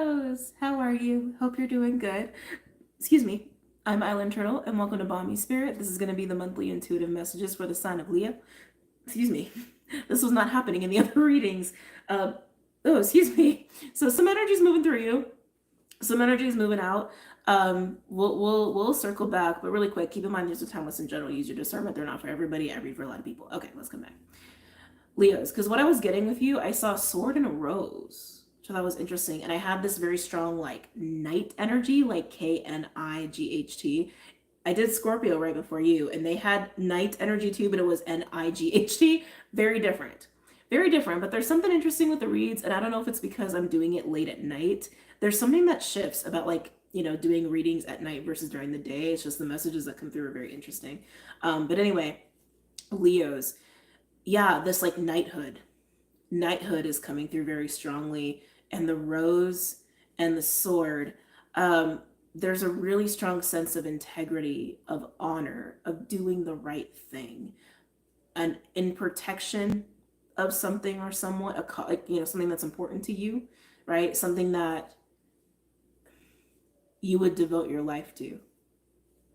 Leos, how are you? Hope you're doing good. Excuse me. I'm Island Turtle, and welcome to BOMISpirit. This is going to be the monthly intuitive messages for the sign of Leo. Excuse me. This was not happening in the other readings. Excuse me. So some energy is moving through you. Some energy is moving out. We'll circle back, but really quick, keep in mind these are timeless in general. Use your discernment. They're not for everybody. I read for a lot of people. Okay, let's come back. Leos, because what I was getting with you, I saw a sword and a rose, which I thought was interesting. And I had this very strong, like, knight energy, like Knight. I did Scorpio right before you, and they had knight energy too, but it was Night. Very different. Very different, but there's something interesting with the reads, and I don't know if it's because I'm doing it late at night. There's something that shifts about, like, doing readings at night versus during the day. It's just the messages that come through are very interesting. But anyway, Leos. Yeah, this like knighthood is coming through very strongly, and the rose and the sword. There's a really strong sense of integrity, of honor, of doing the right thing, and in protection of something or someone, something that's important to you, right? Something that you would devote your life to,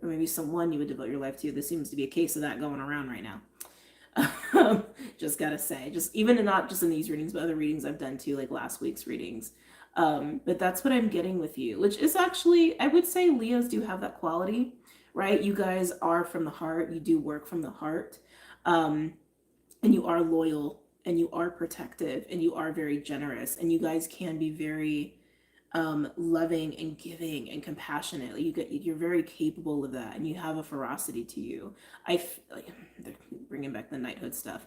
or maybe someone you would devote your life to. This seems to be a case of that going around right now. Just gotta say, just even not just in these readings, but other readings I've done too, like last week's readings. But that's what I'm getting with you, which is actually, I would say Leos do have that quality, right? You guys are from the heart, you do work from the heart, and you are loyal, and you are protective, and you are very generous, and you guys can be very loving and giving and compassionate. You're very capable of that, and you have a ferocity to you. They're bringing back the knighthood stuff.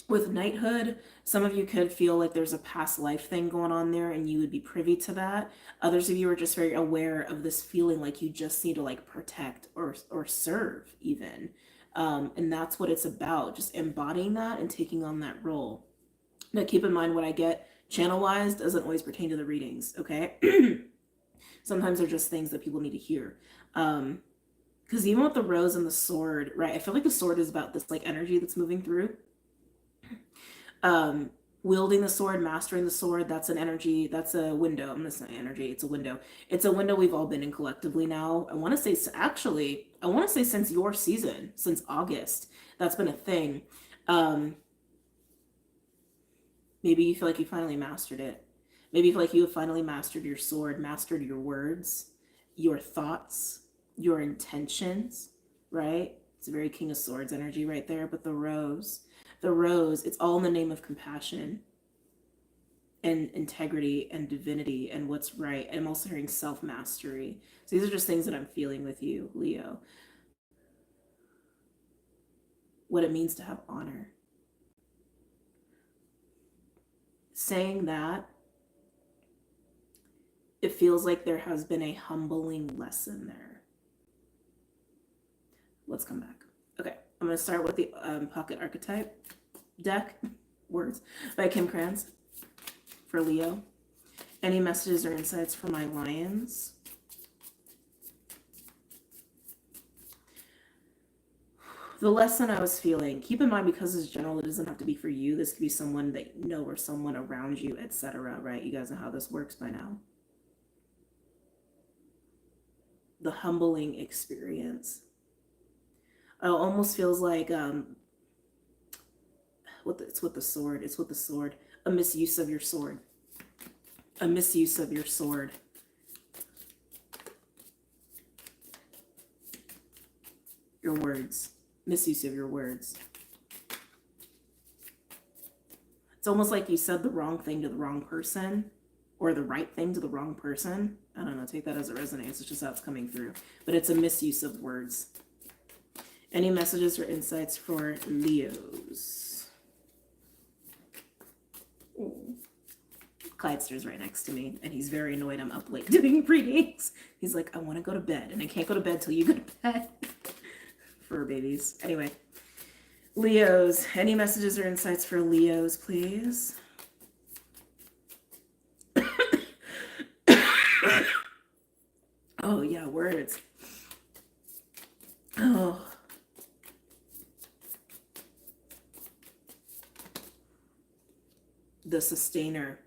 With knighthood, some of you could feel like there's a past life thing going on there, and you would be privy to that. Others of you are just very aware of this feeling like you just need to like protect or serve even. And that's what it's about, just embodying that and taking on that role. Now keep in mind, what I get channel-wise doesn't always pertain to the readings, okay? Sometimes they're just things that people need to hear. Because even with the rose and the sword, right, I feel like the sword is about this like energy that's moving through. Wielding the sword, mastering the sword, that's an energy, that's a window. I'm not saying energy, it's a window. It's a window we've all been in collectively now. I want to say since your season, since August, that's been a thing. Maybe you feel like you finally mastered it. Maybe you feel like you have finally mastered your sword, mastered your words, your thoughts, your intentions, right? It's a very King of Swords energy right there. But the rose, it's all in the name of compassion and integrity and divinity and what's right. I'm also hearing self-mastery. So these are just things that I'm feeling with you, Leo. What it means to have honor. Saying that, it feels like there has been a humbling lesson there. Let's come back. Okay, I'm going to start with the Pocket Archetype deck, Words by Kim Krans for Leo. Any messages or insights for my lions? The lesson I was feeling, keep in mind, because it's general, it doesn't have to be for you. This could be someone that you know or someone around you, etc., right? You guys know how this works by now. The humbling experience. It almost feels like, it's with the sword. It's with the sword. A misuse of your sword. A misuse of your sword. Your words. Misuse of your words. It's almost like you said the wrong thing to the wrong person, or the right thing to the wrong person. I don't know, take that as it resonates. It's just how it's coming through. But it's a misuse of words. Any messages or insights for Leos? Ooh. Clydester's right next to me, and he's very annoyed I'm up late doing readings. He's like, I want to go to bed, and I can't go to bed till you go to bed. Fur babies. Anyway, Leos, any messages or insights for Leos, please? Oh yeah, words. Oh, the sustainer.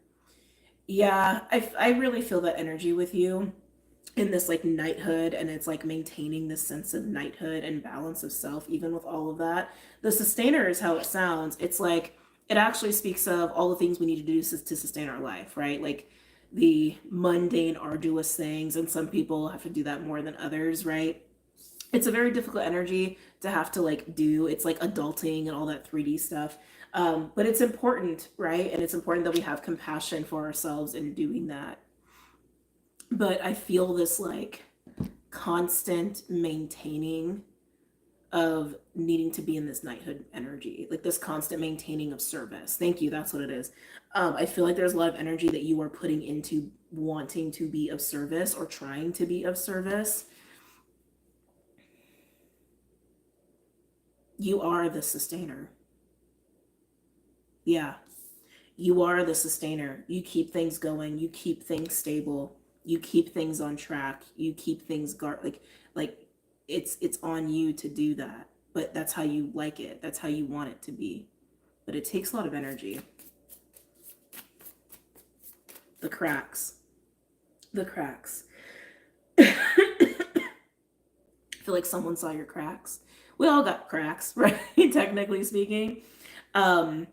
Yeah, I really feel that energy with you in this like knighthood, and it's like maintaining this sense of knighthood and balance of self even with all of that. The sustainer is how it sounds. It's like it actually speaks of all the things we need to do to sustain our life, right? Like the mundane arduous things, and some people have to do that more than others, right? It's a very difficult energy to have to like do. It's like adulting and all that 3D stuff. But it's important, right? And it's important that we have compassion for ourselves in doing that. But I feel this like constant maintaining of needing to be in this knighthood energy, like this constant maintaining of service. Thank you. That's what it is. I feel like there's a lot of energy that you are putting into wanting to be of service or trying to be of service. You are the sustainer. Yeah, you are the sustainer. You keep things going. You keep things stable. You keep things on track. You keep things like it's on you to do that. But that's how you like it. That's how you want it to be. But it takes a lot of energy. The cracks. The cracks. I feel like someone saw your cracks. We all got cracks, right? Technically speaking. Um,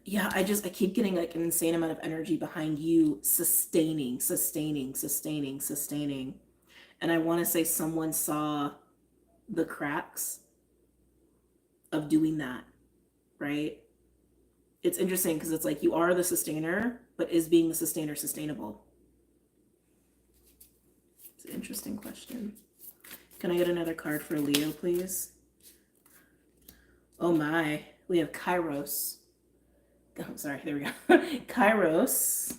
yeah, I keep getting like an insane amount of energy behind you sustaining, sustaining, sustaining, sustaining. And I want to say someone saw the cracks of doing that, right? It's interesting because it's like you are the sustainer, but is being the sustainer sustainable? It's an interesting question. Can I get another card for Leo, please? Oh my, we have Kairos. Oh, sorry, there we go. Kairos,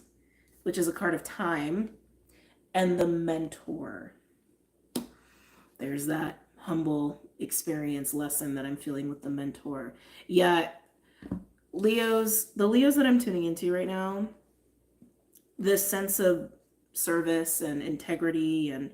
which is a card of time, and the Mentor. There's that humble experience lesson that I'm feeling with the Mentor. Yeah, the Leos that I'm tuning into right now, this sense of service and integrity and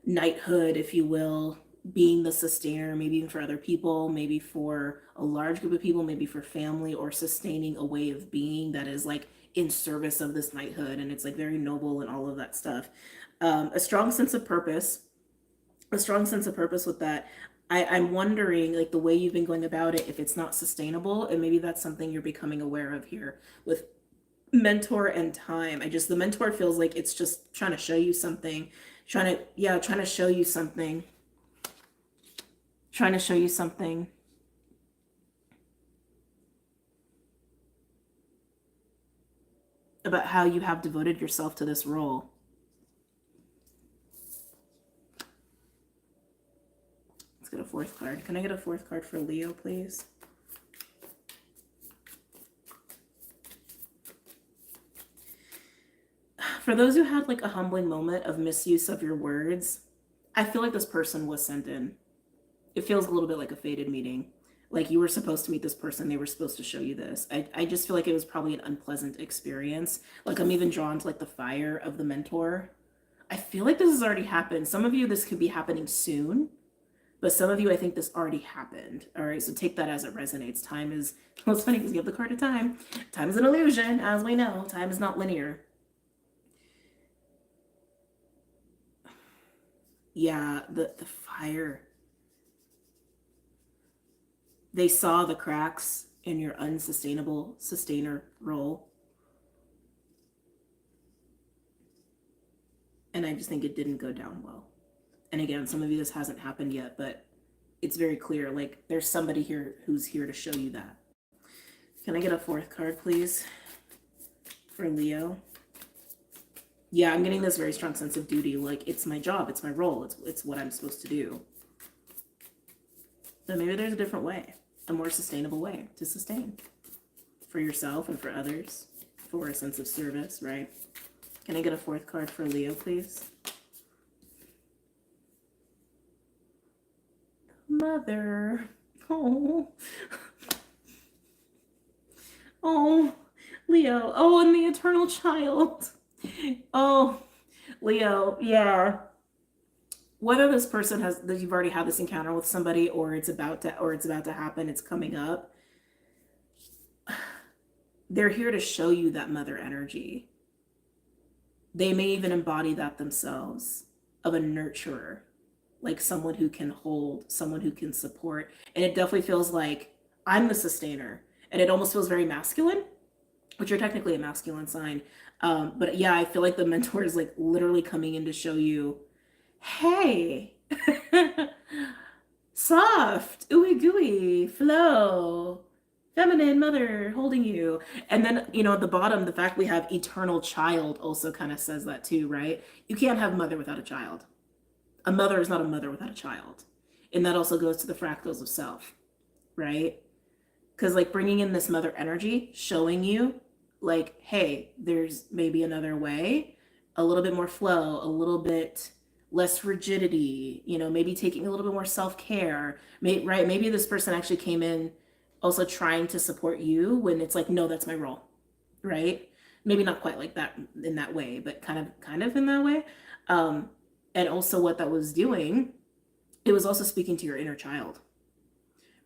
knighthood, if you will, being the sustainer, maybe even for other people, maybe for a large group of people, maybe for family, or sustaining a way of being that is like in service of this knighthood, and it's like very noble and all of that stuff. A strong sense of purpose, with that. I'm wondering, like the way you've been going about it, if it's not sustainable, and maybe that's something you're becoming aware of here with Mentor and time. The Mentor feels like it's just trying to show you something, trying to show you something, trying to show you something. About how you have devoted yourself to this role. Let's get a fourth card. Can I get a fourth card for Leo, please? For those who had like a humbling moment of misuse of your words, I feel like this person was sent in. It feels a little bit like a fated meeting. Like you were supposed to meet this person, they were supposed to show you this. I just feel like it was probably an unpleasant experience. Like I'm even drawn to like the fire of the Mentor. I feel like this has already happened. Some of you, this could be happening soon, but some of you, I think this already happened. All right, so take that as it resonates. Time is, well, it's funny because you have the card of time. Time is an illusion, as we know. Time is not linear. Yeah, the fire. They saw the cracks in your unsustainable sustainer role. And I just think it didn't go down well. And again, some of you, this hasn't happened yet, but it's very clear. Like there's somebody here who's here to show you that. Can I get a fourth card, please, for Leo? Yeah, I'm getting this very strong sense of duty. Like it's my job, it's my role, it's what I'm supposed to do. But maybe there's a different way, a more sustainable way to sustain for yourself and for others, for a sense of service, right? Can I get a fourth card for Leo, please? Mother. Oh. Oh, Leo. Oh, and the eternal child. Oh, Leo. Yeah. Whether this person has, that you've already had this encounter with somebody, or it's about to happen, it's coming up. they're here to show you that mother energy. They may even embody that themselves, of a nurturer, like someone who can hold, someone who can support. And it definitely feels like I'm the sustainer. And it almost feels very masculine, which you're technically a masculine sign. But yeah, I feel like the mentor is like literally coming in to show you, hey, soft, ooey gooey, flow, feminine mother holding you. And then, you know, at the bottom, the fact we have eternal child also kind of says that too, right? You can't have mother without a child. A mother is not a mother without a child. And that also goes to the fractals of self, right? Because like bringing in this mother energy, showing you like, hey, there's maybe another way, a little bit more flow, a little bit less rigidity, you know, maybe taking a little bit more self-care, right? Maybe this person actually came in also trying to support you when it's like, no, that's my role, right? Maybe not quite like that in that way, but kind of in that way. And also what that was doing, it was also speaking to your inner child,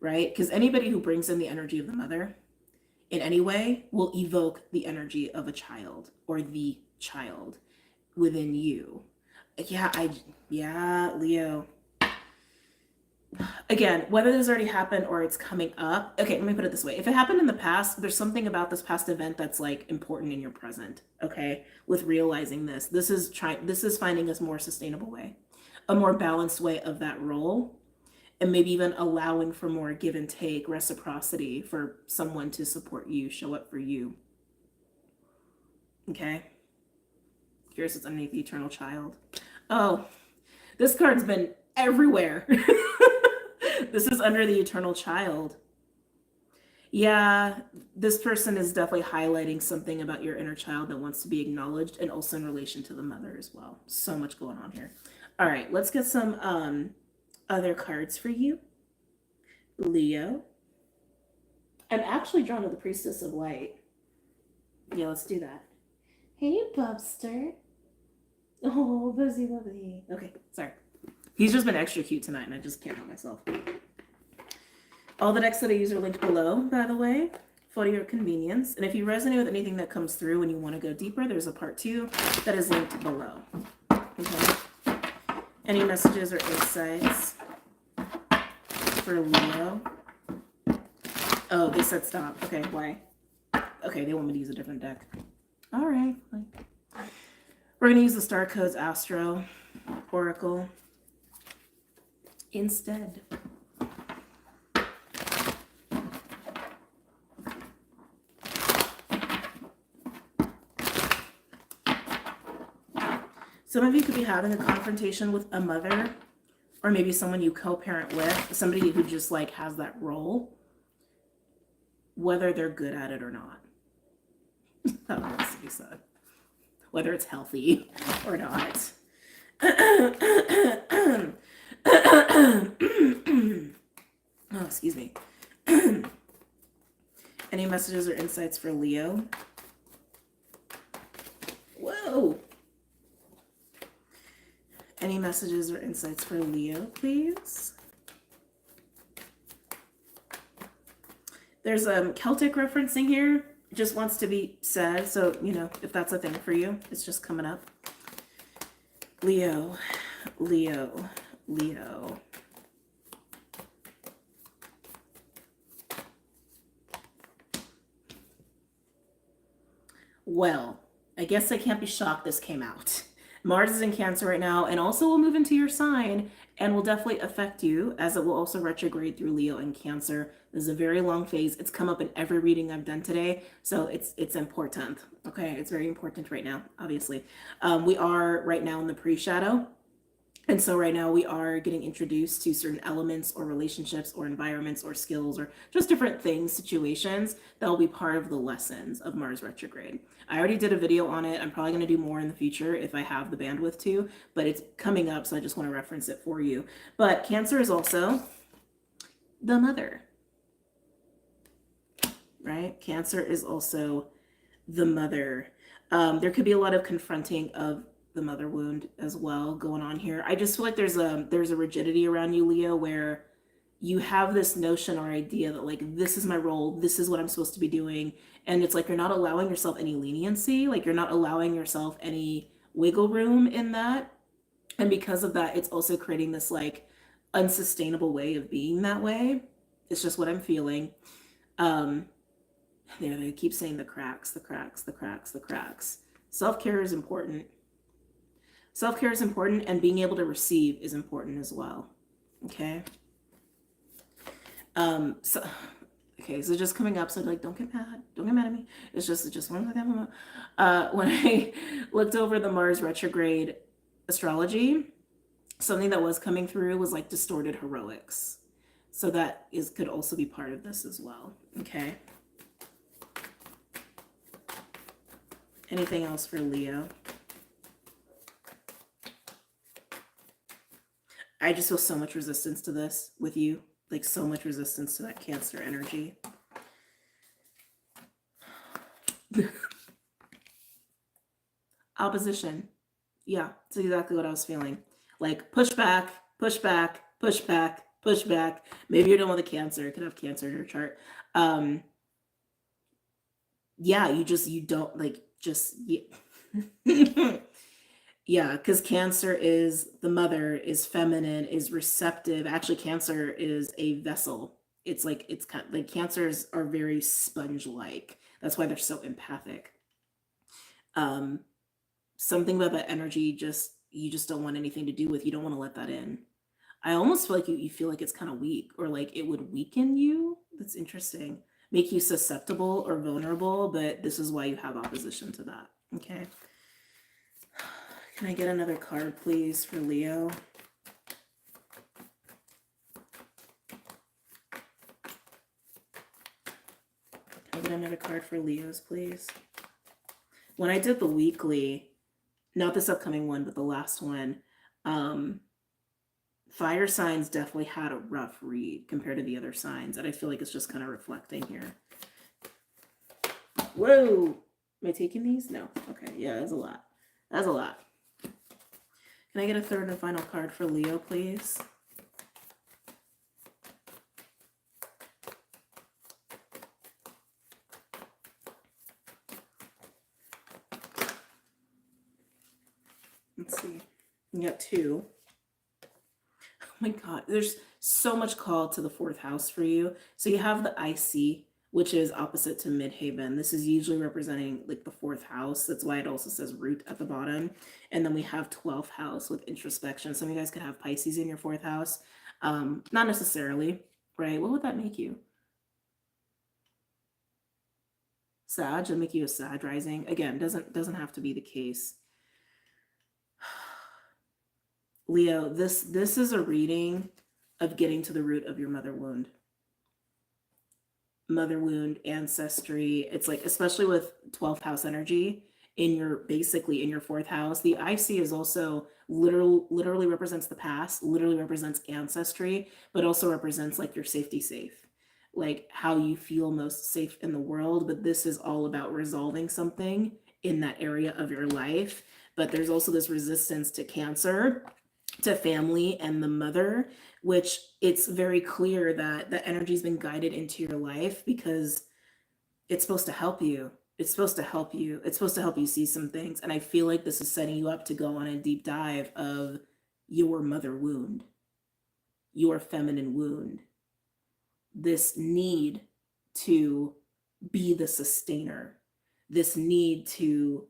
right? Because anybody who brings in the energy of the mother in any way will evoke the energy of a child or the child within you. Yeah, Leo. Again, whether this already happened or it's coming up. Okay, let me put it this way. If it happened in the past, there's something about this past event that's like important in your present, okay? With realizing this. This is finding a more sustainable way, a more balanced way of that role, and maybe even allowing for more give and take, reciprocity for someone to support you, show up for you. Okay? Here's what's underneath the eternal child. Oh, this card's been everywhere. This is under the eternal child. Yeah, this person is definitely highlighting something about your inner child that wants to be acknowledged, and also in relation to the mother as well. So much going on here. All right, let's get some other cards for you, Leo. I'm actually drawn to the Priestess of Light. Yeah, let's do that. Hey, Bubster. Oh, Buzzy Lovely. Okay, sorry. He's just been extra cute tonight, and I just can't help myself. All the decks that I use are linked below, by the way, for your convenience. And if you resonate with anything that comes through and you want to go deeper, there's a part 2 that is linked below. Okay. Any messages or insights for Leo? Oh, they said stop. Okay, why? Okay, they want me to use a different deck. All right. We're going to use the Star Codes Astro Oracle instead. Some of you could be having a confrontation with a mother, or maybe someone you co-parent with, somebody who just like has that role, whether they're good at it or not. That wants to be said. Whether it's healthy or not. Oh, excuse me. Any messages or insights for Leo? Whoa. Any messages or insights for Leo, please? There's a Celtic referencing here. It just wants to be said. So, you know, if that's a thing for you, it's just coming up. Leo, Leo, Leo. Well, I guess I can't be shocked this came out. Mars is in Cancer right now, and also will move into your sign and will definitely affect you, as it will also retrograde through Leo and Cancer. This is a very long phase. It's come up in every reading I've done today, so it's important. Okay, it's very important right now, obviously. We are right now in the pre-shadow. And so right now we are getting introduced to certain elements or relationships or environments or skills or just different things, situations that will be part of the lessons of Mars retrograde. I already did a video on it. I'm probably going to do more in the future if I have the bandwidth to, but it's coming up, so I just want to reference it for you. But Cancer is also the mother, right? Cancer is also the mother. There could be a lot of confronting of the mother wound as well going on here. I just feel like there's a rigidity around you, Leo, where you have this notion or idea that like, this is my role, this is what I'm supposed to be doing. And it's like, you're not allowing yourself any leniency, like you're not allowing yourself any wiggle room in that. And because of that, it's also creating this like unsustainable way of being that way. It's just what I'm feeling. um there, they keep saying the cracks, the cracks, the cracks, the cracks. Self-care is important. Self-care is important, and being able to receive is important as well. Okay. So okay, so just coming up, so like, don't get mad, don't get mad at me. It's just one of them. When I looked over the Mars retrograde astrology, something that was coming through was like distorted heroics. So that is could also be part of this as well. Okay. Anything else for Leo? I just feel so much resistance to this with you. Like so much resistance to that Cancer energy. Opposition. Yeah, that's exactly what I was feeling. Like push back, push back, push back, push back. Maybe you're dealing with a Cancer. You could have Cancer in your chart. Yeah, you don't like just yeah. Yeah, because Cancer is the mother, is feminine, is receptive. Actually, Cancer is a vessel. It's like, it's kind of like, Cancers are very sponge-like. That's why they're so empathic. Um, Something about that energy, just you just don't want anything to do with. You don't want to let that in. I almost feel like you feel like it's kind of weak, or like it would weaken you. That's interesting. Make you susceptible or vulnerable, but this is why you have opposition to that. Okay. Can I get another card, please, for Leo? Can I get another card for Leos, please? When I did the weekly, not this upcoming one, but the last one, fire signs definitely had a rough read compared to the other signs, and I feel like it's just kind of reflecting here. Whoa! Am I taking these? No. Okay, yeah, that's a lot. That's a lot. Can I get a third and final card for Leo, please? Let's see. You got two. Oh my God, there's so much call to the fourth house for you. So you have the IC, which is opposite to midhaven. This is usually representing like the fourth house. That's why it also says root at the bottom. And then we have 12th house with introspection. Some of you guys could have Pisces in your fourth house. Not necessarily, right? What would that make you? Sag, it'll make you a Sag rising. Again, doesn't have to be the case. Leo, this is a reading of getting to the root of your mother wound. Mother wound, ancestry. It's like, especially with 12th house energy in your, basically in your fourth house. The IC is also literally represents the past, literally represents ancestry, but also represents like your safety safe, like how you feel most safe in the world. But this is all about resolving something in that area of your life. But there's also this resistance to Cancer, to family and the mother, which it's very clear that the energy's been guided into your life because it's supposed to help you. It's supposed to help you. It's supposed to help you see some things. And I feel like this is setting you up to go on a deep dive of your mother wound, your feminine wound, this need to be the sustainer, this need to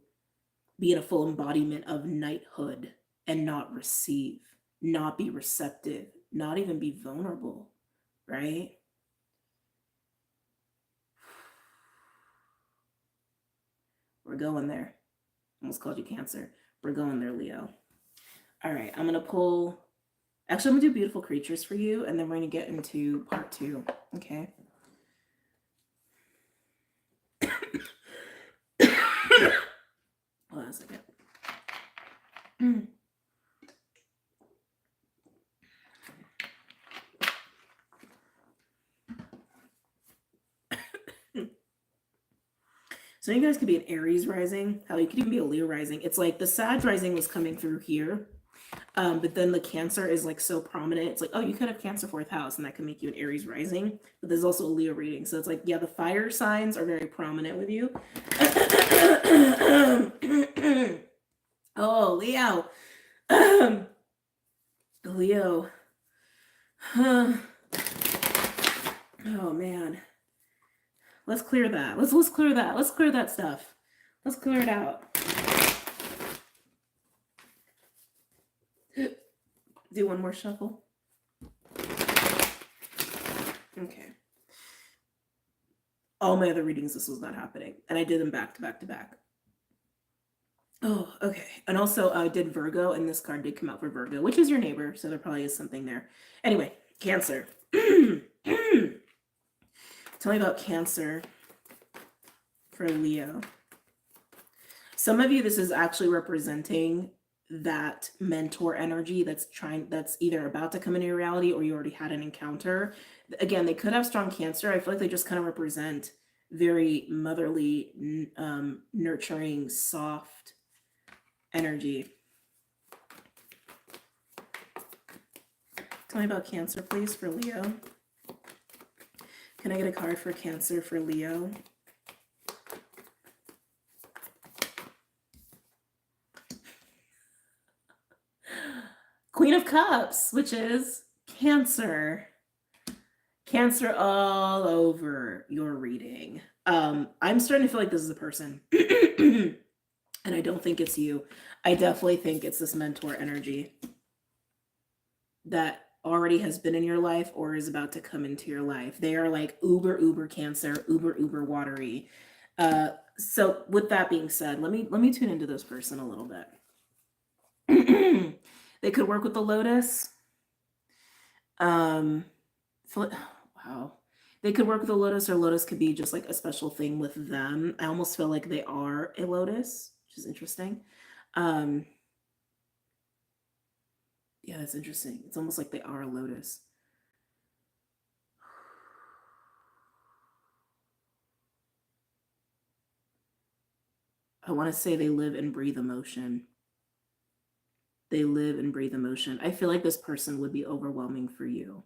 be in a full embodiment of knighthood and not receive, not be receptive, not even be vulnerable, right? We're going there. Almost called you Cancer. We're going there, Leo. All right, I'm gonna pull, actually I'm gonna do beautiful creatures for you, and then we're gonna get into part 2, okay? Hold on a second. So you guys could be an Aries rising. Hell, you could even be a Leo rising. It's like the Sag rising was coming through here, But then the Cancer is like so prominent. It's like, oh, you could have Cancer fourth house, and that can make you an Aries rising. But there's also a Leo reading, so it's like, yeah, the fire signs are very prominent with you. Oh, Leo. Leo. Oh man. Let's clear that. Let's clear that. Let's clear that stuff. Let's clear it out. Do one more shuffle. Okay. All my other readings, this was not happening. And I did them back to back to back. Oh, okay. And also, I did Virgo, and this card did come out for Virgo, which is your neighbor, so there probably is something there. Anyway, Cancer. Tell me about Cancer for Leo. Some of you, this is actually representing that mentor energy that's either about to come into your reality or you already had an encounter. Again, they could have strong Cancer. I feel like they just kind of represent very motherly, nurturing, soft energy. Tell me about Cancer, please, for Leo. Can I get a card for Cancer for Leo? Queen of Cups, which is Cancer. Cancer all over your reading. I'm starting to feel like this is a person. And I don't think it's you. I definitely think it's this mentor energy that already has been in your life or is about to come into your life. They are like uber Cancer, uber watery. So with that being said, let me tune into this person a little bit. They could work with the Lotus. Wow. They could work with a Lotus, or Lotus could be just like a special thing with them. I almost feel like they are a Lotus, which is interesting. Yeah, that's interesting. It's almost like they are a Lotus. I want to say they live and breathe emotion. They live and breathe emotion. I feel like this person would be overwhelming for you.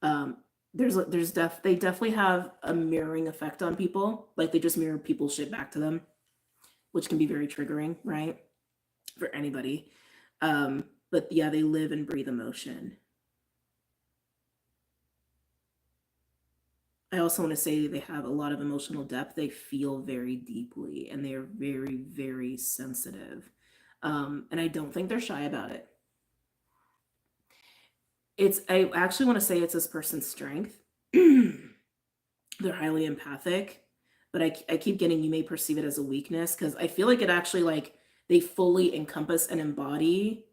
They definitely have a mirroring effect on people. Like they just mirror people's shit back to them, which can be very triggering, right? For anybody. But yeah, they live and breathe emotion. I also want to say they have a lot of emotional depth. They feel very deeply, and they are very, very sensitive. And I don't think they're shy about it. I actually want to say it's this person's strength. They're highly empathic, but I keep getting, you may perceive it as a weakness, because I feel like it actually, like, they fully encompass and embody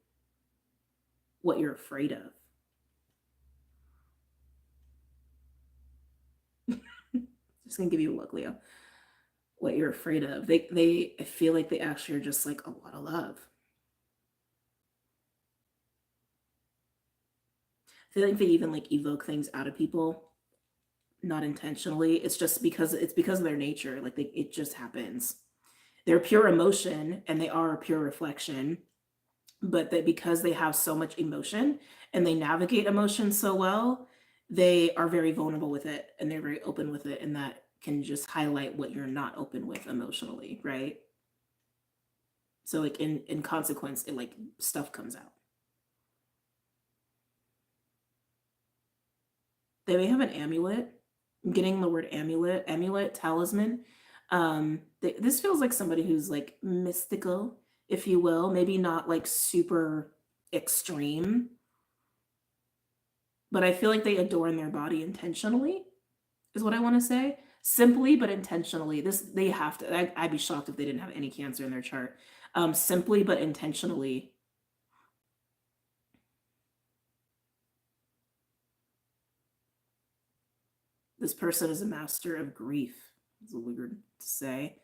what you're afraid of. Just gonna give you a look, Leo. What you're afraid of. I feel like they actually are just like a lot of love. I feel like they even like evoke things out of people, not intentionally. It's just because of their nature. Like it just happens. They're pure emotion, and they are a pure reflection. But that because they have so much emotion and they navigate emotion so well, they are very vulnerable with it, and they're very open with it, and that can just highlight what you're not open with emotionally, right? So like in consequence, it like stuff comes out. They may have an amulet. I'm getting the word amulet, talisman. This feels like somebody who's like mystical, if you will, maybe not like super extreme, but I feel like they adorn their body intentionally, is what I want to say. Simply but intentionally. They have to. I'd be shocked if they didn't have any Cancer in their chart. Simply but intentionally. This person is a master of grief. It's weird to say.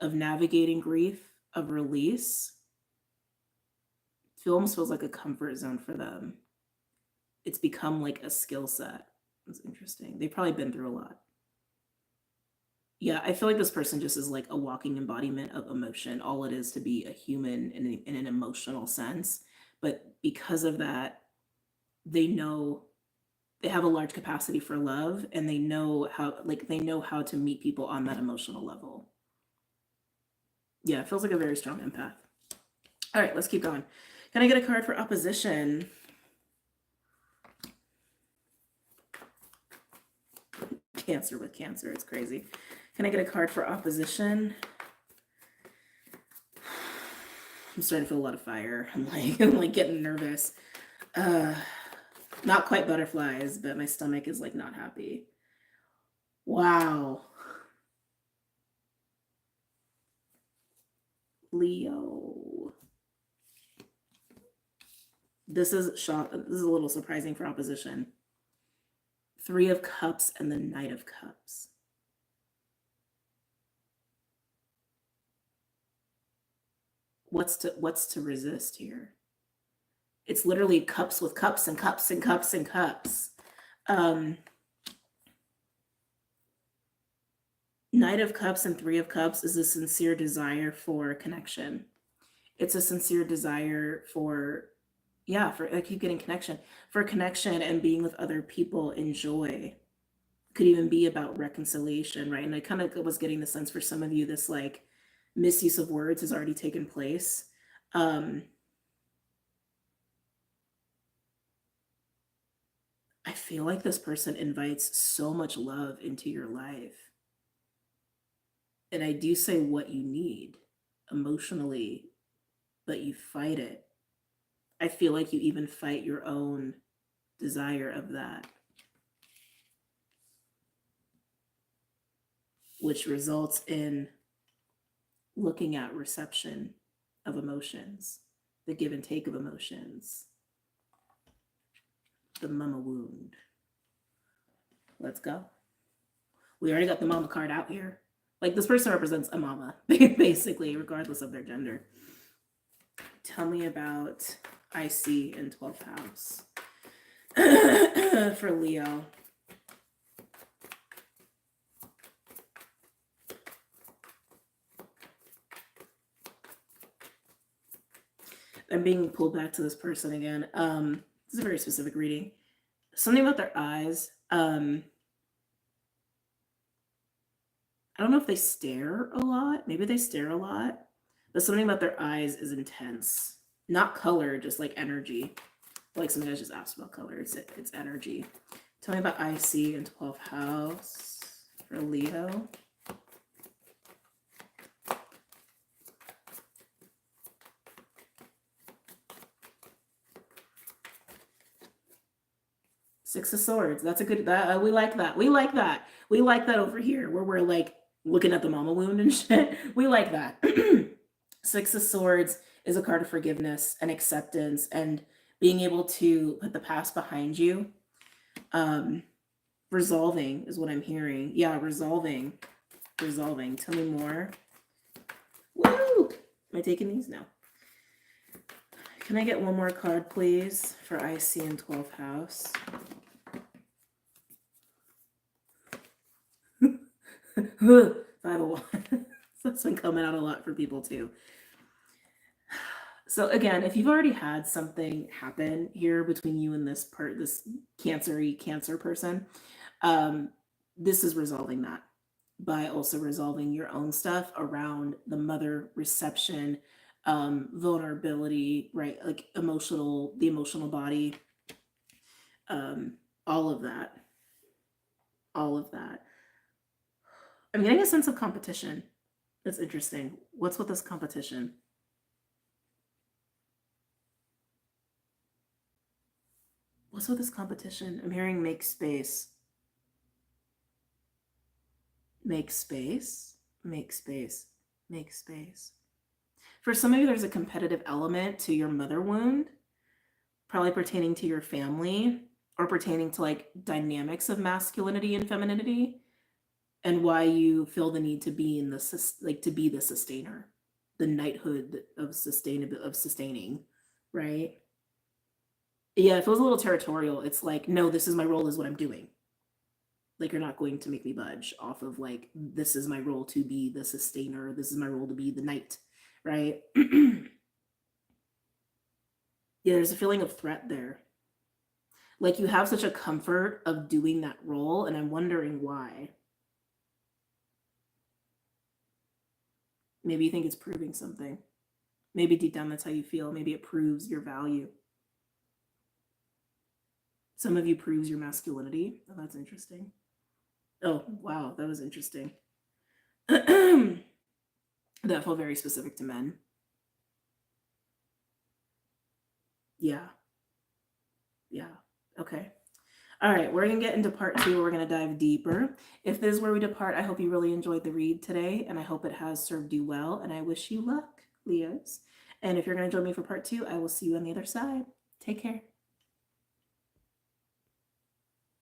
Of navigating grief, of release. It almost feels like a comfort zone for them. It's become like a skill set. It's interesting. They've probably been through a lot. Yeah, I feel like this person just is like a walking embodiment of emotion. All it is to be a human in an emotional sense. But because of that, they know they have a large capacity for love, and they know how to meet people on that emotional level. Yeah, it feels like a very strong empath. All right, let's keep going. Can I get a card for opposition? Cancer with Cancer, it's crazy. Can I get a card for opposition? I'm starting to feel a lot of fire. I'm like getting nervous. Not quite butterflies, but my stomach is like not happy. Wow. Leo. This is a little surprising for opposition. 3 of Cups and the Knight of Cups. What's to resist here? It's literally cups with cups and cups and cups and cups. Knight of Cups and 3 of Cups is a sincere desire for connection. It's a sincere desire for, I keep getting connection, for connection and being with other people in joy. Could even be about reconciliation, right? And I kind of was getting the sense for some of you, this like misuse of words has already taken place. I feel like this person invites so much love into your life. And I do say what you need emotionally, but you fight it. I feel like you even fight your own desire of that, which results in looking at reception of emotions, the give and take of emotions, the mama wound. Let's go. We already got the mama card out here. Like, this person represents a mama, basically, regardless of their gender. Tell me about IC in 12th house for Leo. I'm being pulled back to this person again. This is a very specific reading. Something about their eyes. I don't know if they stare a lot. Maybe they stare a lot. But something about their eyes is intense. Not color, just like energy. Like somebody else just asked about color. It's energy. Tell me about IC in 12th house for Leo. Six of Swords. That's a good, we like that. We like that. We like that over here where we're like looking at the mama wound and shit. We like that. 6 of Swords is a card of forgiveness and acceptance and being able to put the past behind you. Resolving is what I'm hearing. Yeah, resolving. Tell me more. Woo! Am I taking these? No. Can I get one more card, please, for IC in 12th house? 501. That's been coming out a lot for people too. So again, if you've already had something happen here between you and this cancer person, this is resolving that by also resolving your own stuff around the mother reception, vulnerability, right? Like the emotional body, all of that. I'm getting a sense of competition. That's interesting. What's with this competition? What's with this competition? I'm hearing make space. Make space. Make space. Make space. For some of you, there's a competitive element to your mother wound, probably pertaining to your family or pertaining to like dynamics of masculinity and femininity, and why you feel the need to be in the to be the sustainer, the knighthood of sustaining, right? Yeah, it feels a little territorial. It's like, no, this is my role, is what I'm doing. Like, you're not going to make me budge off of like, this is my role to be the sustainer. This is my role to be the knight, right? Yeah, there's a feeling of threat there. Like, you have such a comfort of doing that role, and I'm wondering why. Maybe you think it's proving something. Maybe deep down that's how you feel. Maybe it proves your value. Some of you proves your masculinity. Oh, that's interesting. Oh, wow, that was interesting. That felt very specific to men. Yeah. Yeah. Okay. All right, we're going to get into part 2. We're going to dive deeper. If this is where we depart, I hope you really enjoyed the read today, and I hope it has served you well, and I wish you luck, Leos. And if you're going to join me for part 2, I will see you on the other side. Take care.